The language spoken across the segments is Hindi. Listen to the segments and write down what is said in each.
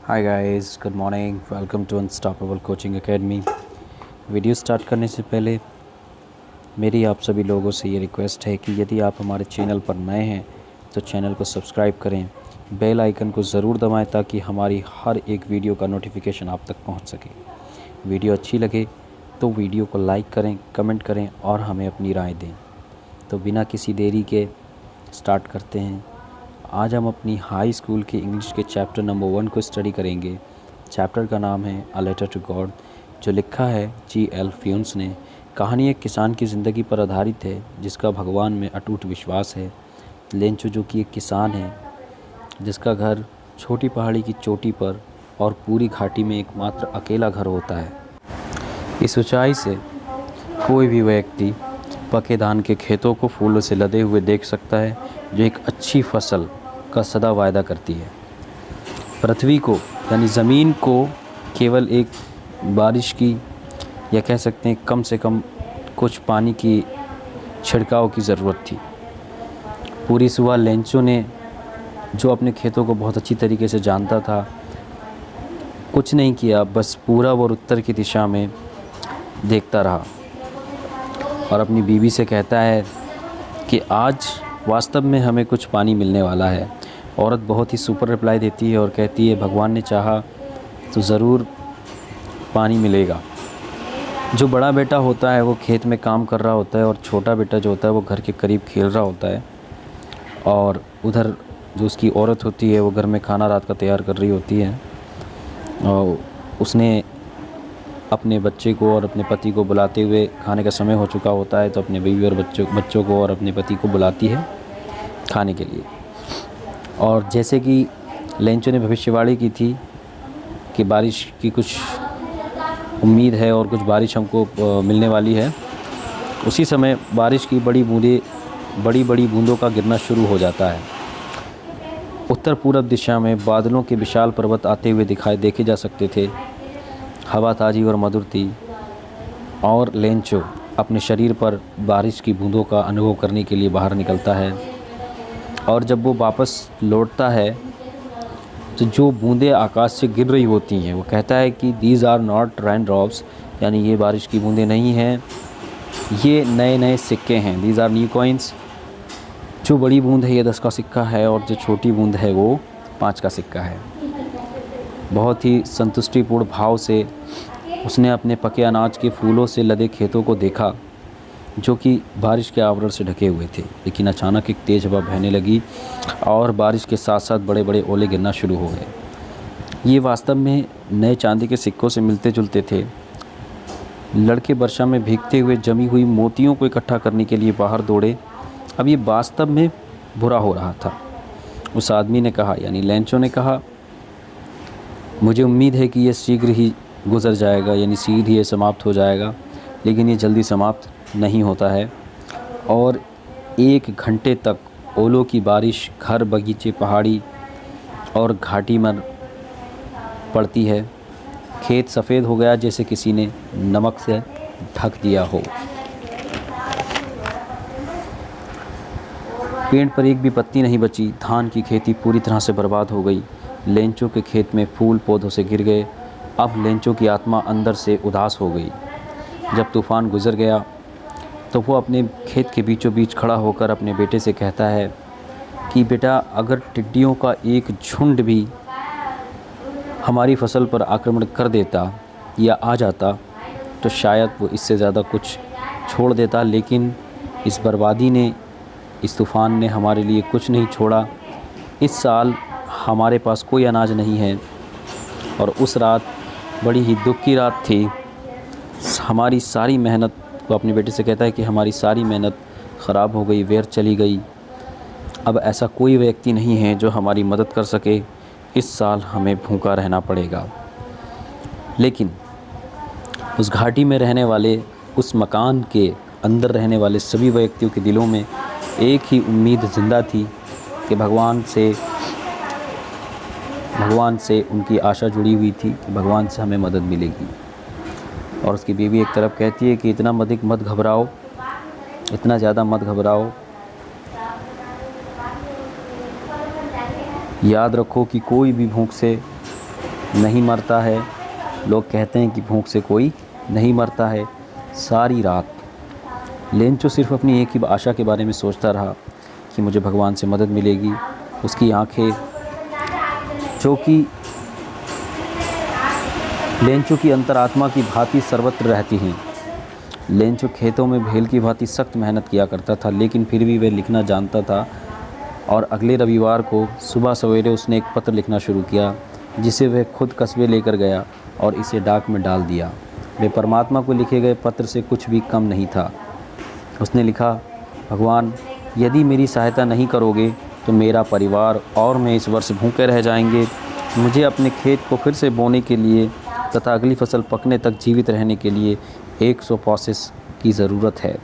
Hi guys, good morning. Welcome to unstoppable coaching academy. Video start करने से पहले मेरी आप सभी लोगों से ये रिक्वेस्ट है कि यदि आप हमारे चैनल पर नए हैं तो चैनल को सब्सक्राइब करें, बेल आइकन को ज़रूर दबाएं ताकि हमारी हर एक वीडियो का नोटिफिकेशन आप तक पहुंच सके। वीडियो अच्छी लगे तो वीडियो को लाइक करें, कमेंट करें और हमें अपनी राय दें। तो बिना किसी देरी के स्टार्ट करते हैं। आज हम अपनी हाई स्कूल के इंग्लिश के चैप्टर नंबर 1 को स्टडी करेंगे। चैप्टर का नाम है अ लेटर टू गॉड, जो लिखा है G.L. फ्यून्स ने। कहानी एक किसान की ज़िंदगी पर आधारित है जिसका भगवान में अटूट विश्वास है। लेंचो, जो कि एक किसान है जिसका घर छोटी पहाड़ी की चोटी पर और पूरी घाटी में एकमात्र अकेला घर होता है। इस ऊंचाई से कोई भी व्यक्ति पके धान के खेतों को फूलों से लदे हुए देख सकता है, जो एक अच्छी फसल का सदा वायदा करती है। पृथ्वी को यानी ज़मीन को केवल एक बारिश की या कह सकते हैं कम से कम कुछ पानी की छिड़काव की ज़रूरत थी। पूरी सुबह लेंचो ने, जो अपने खेतों को बहुत अच्छी तरीके से जानता था, कुछ नहीं किया, बस पूरब और उत्तर की दिशा में देखता रहा और अपनी बीवी से कहता है कि आज वास्तव में हमें कुछ पानी मिलने वाला है। औरत बहुत ही सुपर रिप्लाई देती है और कहती है, भगवान ने चाहा तो ज़रूर पानी मिलेगा। जो बड़ा बेटा होता है वो खेत में काम कर रहा होता है और छोटा बेटा जो होता है वो घर के करीब खेल रहा होता है, और उधर जो उसकी औरत होती है वो घर में खाना रात का तैयार कर रही होती है। और उसने अपने बच्चे को और अपने पति को बुलाते हुए, खाने का समय हो चुका होता है तो अपने बीवी और बच्चों को और अपने पति को बुलाती है खाने के लिए। और जैसे कि लेंचो ने भविष्यवाणी की थी कि बारिश की कुछ उम्मीद है और कुछ बारिश हमको मिलने वाली है, उसी समय बारिश की बड़ी बड़ी बूंदों का गिरना शुरू हो जाता है। उत्तर पूरब दिशा में बादलों के विशाल पर्वत आते हुए देखे जा सकते थे। हवा ताज़ी और मधुर थी और लेंचो अपने शरीर पर बारिश की बूंदों का अनुभव करने के लिए बाहर निकलता है। और जब वो वापस लौटता है तो जो बूंदें आकाश से गिर रही होती हैं, वो कहता है कि these are not rain drops, यानी ये बारिश की बूंदें नहीं हैं, ये नए नए सिक्के हैं। These are new coins. जो बड़ी बूंद है ये 10 का सिक्का है और जो छोटी बूंद है वो 5 का सिक्का है। बहुत ही संतुष्टिपूर्ण भाव से उसने अपने पके अनाज के फूलों से लदे खेतों को देखा, जो कि बारिश के आवरण से ढके हुए थे। लेकिन अचानक एक तेज़ हवा बहने लगी और बारिश के साथ साथ बड़े बड़े ओले गिरना शुरू हो गए। ये वास्तव में नए चांदी के सिक्कों से मिलते जुलते थे। लड़के वर्षा में भीगते हुए जमी हुई मोतियों को इकट्ठा करने के लिए बाहर दौड़े। अब ये वास्तव में बुरा हो रहा था। उस आदमी ने कहा, यानी लेंचो ने कहा, मुझे उम्मीद है कि ये शीघ्र ही गुज़र जाएगा, यानी शीघ्र ही ये समाप्त हो जाएगा। लेकिन ये जल्दी समाप्त नहीं होता है और 1 घंटे तक ओलों की बारिश घर, बगीचे, पहाड़ी और घाटी में पड़ती है। खेत सफ़ेद हो गया जैसे किसी ने नमक से ढक दिया हो। पेड़ पर एक भी पत्ती नहीं बची। धान की खेती पूरी तरह से बर्बाद हो गई। लेंचो के खेत में फूल पौधों से गिर गए। अब लेंचो की आत्मा अंदर से उदास हो गई। जब तूफ़ान गुजर गया तो वो अपने खेत के बीचों बीच खड़ा होकर अपने बेटे से कहता है कि बेटा, अगर टिड्डियों का एक झुंड भी हमारी फसल पर आक्रमण कर देता या आ जाता तो शायद वो इससे ज़्यादा कुछ छोड़ देता, लेकिन इस बर्बादी ने, इस तूफ़ान ने हमारे लिए कुछ नहीं छोड़ा। इस साल हमारे पास कोई अनाज नहीं है। और उस रात बड़ी ही दुख की रात थी। हमारी सारी मेहनत, वो अपने बेटे से कहता है कि हमारी सारी मेहनत ख़राब हो गई, व्यर्थ चली गई। अब ऐसा कोई व्यक्ति नहीं है जो हमारी मदद कर सके। इस साल हमें भूखा रहना पड़ेगा। लेकिन उस घाटी में रहने वाले, उस मकान के अंदर रहने वाले सभी व्यक्तियों के दिलों में एक ही उम्मीद ज़िंदा थी कि भगवान से उनकी आशा जुड़ी हुई थी कि भगवान से हमें मदद मिलेगी। और उसकी बीवी एक तरफ कहती है कि इतना अधिक मत घबराओ, इतना ज़्यादा मत घबराओ, याद रखो कि कोई भी भूख से नहीं मरता है। लोग कहते हैं कि भूख से कोई नहीं मरता है। सारी रात लेंचो सिर्फ अपनी एक ही आशा के बारे में सोचता रहा कि मुझे भगवान से मदद मिलेगी। उसकी आंखें जो कि लेंचो की अंतरात्मा की भांति सर्वत्र रहती हैं। लेंचो खेतों में भेल की भांति सख्त मेहनत किया करता था, लेकिन फिर भी वह लिखना जानता था। और अगले रविवार को सुबह सवेरे उसने एक पत्र लिखना शुरू किया, जिसे वह खुद कस्बे लेकर गया और इसे डाक में डाल दिया। वह परमात्मा को लिखे गए पत्र से कुछ भी कम नहीं था। उसने लिखा, भगवान, यदि मेरी सहायता नहीं करोगे तो मेरा परिवार और मैं इस वर्ष भूखे रह जाएंगे। मुझे अपने खेत को फिर से बोने के लिए तथा अगली फसल पकने तक जीवित रहने के लिए 100 पॉसेस की ज़रूरत है।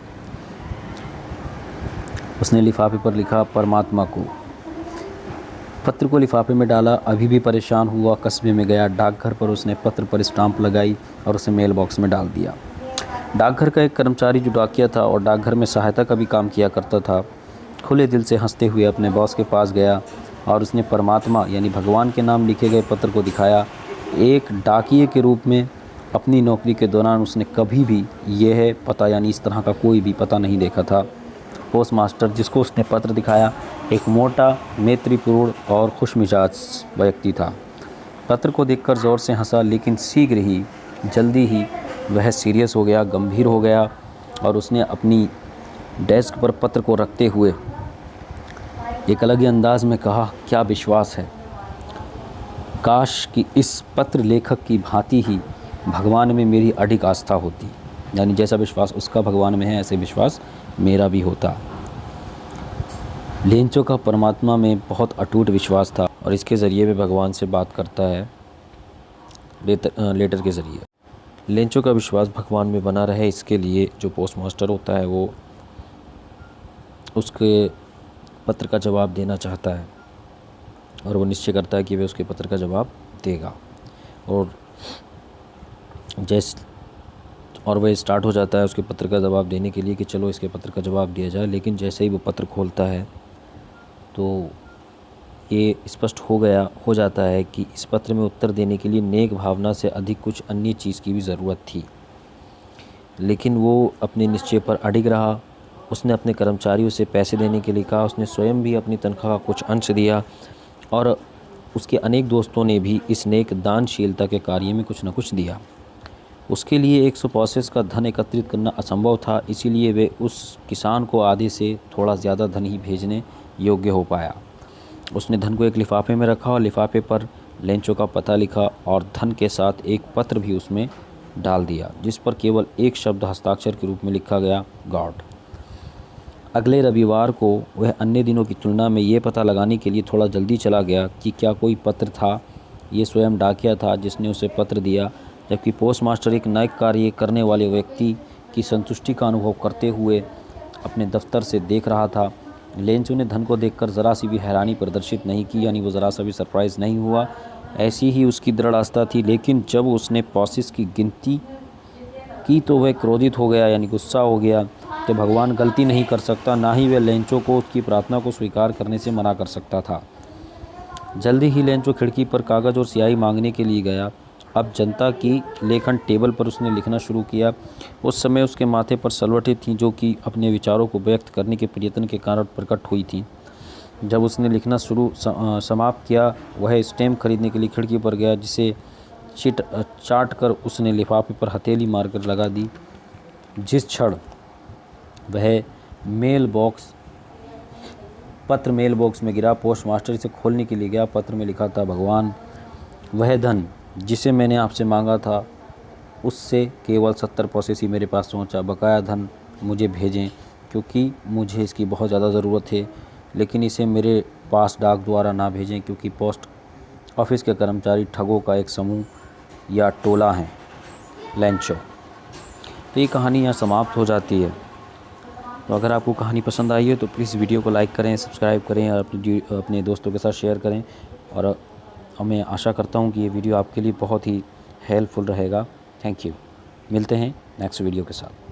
उसने लिफाफे पर लिखा, परमात्मा को। पत्र को लिफाफे में डाला। अभी भी परेशान हुआ कस्बे में गया। डाकघर पर उसने पत्र पर स्टाम्प लगाई और उसे मेल बॉक्स में डाल दिया। डाकघर का एक कर्मचारी जो डाकिया था और डाकघर में सहायता का भी काम किया करता था, खुले दिल से हंसते हुए अपने बॉस के पास गया और उसने परमात्मा यानी भगवान के नाम लिखे गए पत्र को दिखाया। एक डाकिये के रूप में अपनी नौकरी के दौरान उसने कभी भी यह पता यानी इस तरह का कोई भी पता नहीं देखा था। पोस्ट मास्टर जिसको उसने पत्र दिखाया एक मोटा, मैत्रीपूर्ण और खुशमिजाज व्यक्ति था। पत्र को देखकर ज़ोर से हंसा, लेकिन शीघ्र ही जल्दी ही वह सीरियस हो गया, गंभीर हो गया और उसने अपनी डेस्क पर पत्र को रखते हुए एक अलग ही अंदाज में कहा, क्या विश्वास है। काश कि इस पत्र लेखक की भांति ही भगवान में मेरी अडिग आस्था होती, यानी जैसा विश्वास उसका भगवान में है ऐसे विश्वास मेरा भी होता। लेंचो का परमात्मा में बहुत अटूट विश्वास था और इसके ज़रिए वे भगवान से बात करता है लेटर के ज़रिए। लेंचो का विश्वास भगवान में बना रहे, इसके लिए जो पोस्ट मास्टर होता है वो उसके पत्र का जवाब देना चाहता है और वो निश्चय करता है कि वह उसके पत्र का जवाब देगा। और वह स्टार्ट हो जाता है उसके पत्र का जवाब देने के लिए कि चलो इसके पत्र का जवाब दिया जाए। लेकिन जैसे ही वो पत्र खोलता है तो ये स्पष्ट हो जाता है कि इस पत्र में उत्तर देने के लिए नेक भावना से अधिक कुछ अन्य चीज़ की भी ज़रूरत थी। लेकिन वो अपने निश्चय पर अडिग रहा। उसने अपने कर्मचारियों से पैसे देने के लिए कहा। उसने स्वयं भी अपनी तनख्वाह का कुछ अंश दिया और उसके अनेक दोस्तों ने भी इस नेक दानशीलता के कार्य में कुछ न कुछ दिया। उसके लिए 100 पॉसेस का धन एकत्रित करना असंभव था, इसीलिए वे उस किसान को आधे से थोड़ा ज़्यादा धन ही भेजने योग्य हो पाया। उसने धन को एक लिफाफे में रखा और लिफाफे पर लेंचो का पता लिखा और धन के साथ एक पत्र भी उसमें डाल दिया, जिस पर केवल एक शब्द हस्ताक्षर के रूप में लिखा गया, गॉड। अगले रविवार को वह अन्य दिनों की तुलना में ये पता लगाने के लिए थोड़ा जल्दी चला गया कि क्या कोई पत्र था। ये स्वयं डाकिया था जिसने उसे पत्र दिया, जबकि पोस्ट मास्टर एक नए कार्य करने वाले व्यक्ति की संतुष्टि का अनुभव करते हुए अपने दफ्तर से देख रहा था। लेंचो ने धन को देखकर ज़रा सी भी हैरानी प्रदर्शित नहीं की, यानी वो ज़रा सा भी सरप्राइज़ नहीं हुआ। ऐसी ही उसकी दृढ़ आस्था थी। लेकिन जब उसने पॉसेस की गिनती की तो वह क्रोधित हो गया, यानी गुस्सा हो गया कि भगवान गलती नहीं कर सकता, ना ही वह लेंचो को उसकी प्रार्थना को स्वीकार करने से मना कर सकता था। जल्दी ही लेंचो खिड़की पर कागज़ और स्याही मांगने के लिए गया। अब जनता की लेखन टेबल पर उसने लिखना शुरू किया। उस समय उसके माथे पर सलवटें थीं जो कि अपने विचारों को व्यक्त करने के प्रयत्न के कारण प्रकट हुई थीं। जब उसने लिखना समाप्त किया, वह स्टैम्प खरीदने के लिए खिड़की पर गया, जिसे चाट कर उसने लिफाफे पर हथेली मारकर लगा दी। जिस क्षण वह पत्र मेल बॉक्स में गिरा, पोस्ट मास्टर इसे खोलने के लिए गया। पत्र में लिखा था, भगवान, वह धन जिसे मैंने आपसे मांगा था उससे केवल 70 पॉसेस ही मेरे पास पहुंचा। बकाया धन मुझे भेजें क्योंकि मुझे इसकी बहुत ज़्यादा ज़रूरत है, लेकिन इसे मेरे पास डाक द्वारा ना भेजें क्योंकि पोस्ट ऑफिस के कर्मचारी ठगों का एक समूह या टोला हैं। लेंचो। तो ये कहानी यहाँ समाप्त हो जाती है। तो अगर आपको कहानी पसंद आई है तो प्लीज़ वीडियो को लाइक करें, सब्सक्राइब करें और अपने दोस्तों के साथ शेयर करें। और मैं आशा करता हूँ कि ये वीडियो आपके लिए बहुत ही हेल्पफुल रहेगा। Thank you. मिलते हैं नेक्स्ट वीडियो के साथ।